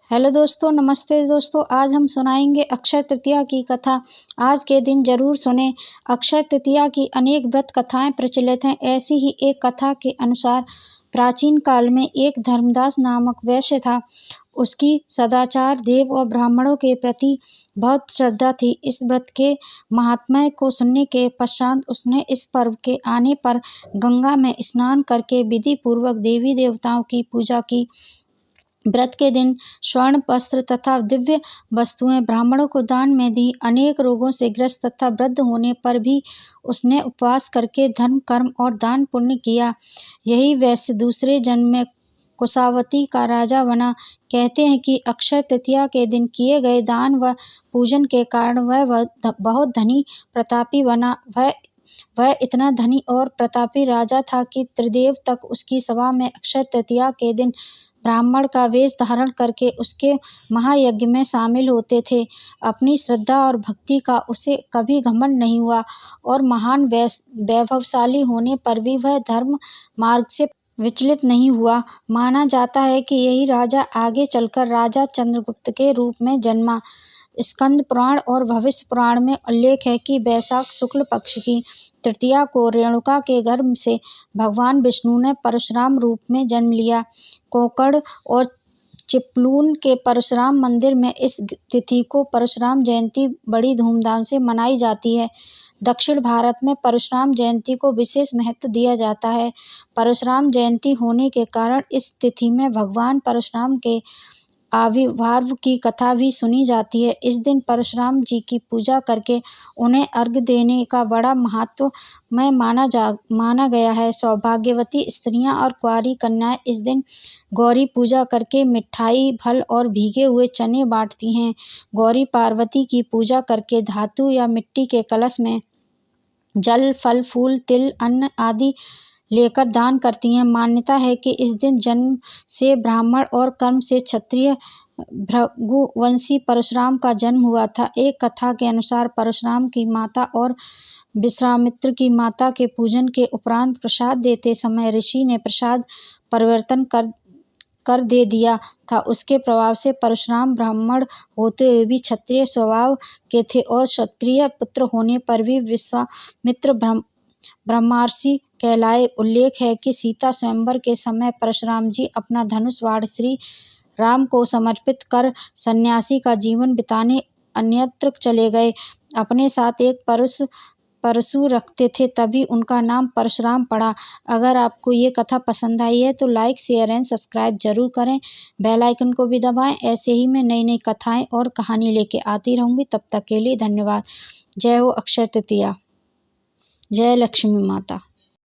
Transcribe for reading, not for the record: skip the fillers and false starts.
Hello दोस्तों, नमस्ते दोस्तों। आज हम सुनाएंगे अक्षय तृतीया की कथा। आज के दिन जरूर सुने। अक्षय तृतीया की अनेक व्रत कथाएं प्रचलित हैं। ऐसी ही एक कथा के अनुसार प्राचीन काल में एक धर्मदास नामक वैश्य था। उसकी सदाचार देव और ब्राह्मणों के प्रति बहुत श्रद्धा थी। इस व्रत के महात्म्य को सुनने के पश्चात उसने इस पर्व के आने पर गंगा में स्नान करके विधि पूर्वक देवी देवताओं की पूजा की। व्रत के दिन स्वर्ण वस्त्र तथा दिव्य वस्तुएं ब्राह्मणों को दान में दी। अनेक रोगों से ग्रस्त तथा वृद्ध होने पर भी उसने उपवास करके धर्म कर्म और दान पुण्य किया। यही वैश्य दूसरे जन्म में कुशावती का राजा बना। कहते हैं कि अक्षय तृतीया के दिन किए गए दान व पूजन के कारण वह बहुत धनी प्रतापी बना। वह इतना धनी और प्रतापी राजा था कि त्रिदेव तक उसकी सभा में अक्षय तृतीया के दिन ब्राह्मण का वेश धारण करके उसके महायज्ञ में शामिल होते थे। अपनी श्रद्धा और भक्ति का उसे कभी घमंड नहीं हुआ और महान वैभवशाली होने पर भी वह धर्म मार्ग से विचलित नहीं हुआ। माना जाता है कि यही राजा आगे चलकर राजा चंद्रगुप्त के रूप में जन्मा। स्कंद पुराण और भविष्य पुराण में उल्लेख है कि वैशाख शुक्ल पक्ष की तृतीया को रेणुका के गर्भ से भगवान विष्णु ने परशुराम रूप में जन्म लिया। कोकड़ और चिपलून के परशुराम मंदिर में इस तिथि को परशुराम जयंती बड़ी धूमधाम से मनाई जाती है। दक्षिण भारत में परशुराम जयंती को विशेष महत्व दिया जाता है। परशुराम जयंती होने के कारण इस तिथि में भगवान परशुराम के आविर्भाव की कथा भी सुनी जाती है। इस दिन परशुराम जी की पूजा करके उन्हें अर्घ्य देने का बड़ा महत्वमय माना गया है। सौभाग्यवती स्त्रियां और कुंवारी कन्याएं इस दिन गौरी पूजा करके मिठाई, फल और भीगे हुए चने बांटती हैं। गौरी पार्वती की पूजा करके धातु या मिट्टी के कलश में जल, फल, फूल, तिल, अन्न आदि लेकर दान करती हैं। मान्यता है कि इस दिन जन्म से ब्राह्मण और कर्म से क्षत्रिय भृगुवंशी परशुराम का जन्म हुआ था। एक कथा के अनुसार परशुराम की माता और विश्वामित्र की माता के पूजन के उपरांत प्रसाद देते समय ऋषि ने प्रसाद परिवर्तन कर दे दिया था। उसके प्रभाव से परशुराम ब्राह्मण होते हुए भी क्षत्रिय स्वभाव के थे और क्षत्रिय पुत्र होने पर भी विश्वामित्र ब्रह्मर्षि कहलाए। उल्लेख है कि सीता स्वयंवर के समय परशुराम जी अपना धनुष बाण श्री राम को समर्पित कर सन्यासी का जीवन बिताने अन्यत्र चले गए। अपने साथ एक परशु रखते थे, तभी उनका नाम परशुराम पड़ा। अगर आपको ये कथा पसंद आई है तो लाइक, शेयर एंड सब्सक्राइब जरूर करें। बेल आइकन को भी दबाएं। ऐसे ही मैं नई नई कथाएं और कहानी लेके आती रहूंगी। तब तक के लिए धन्यवाद। जय हो अक्षय तृतीया। जय लक्ष्मी माता।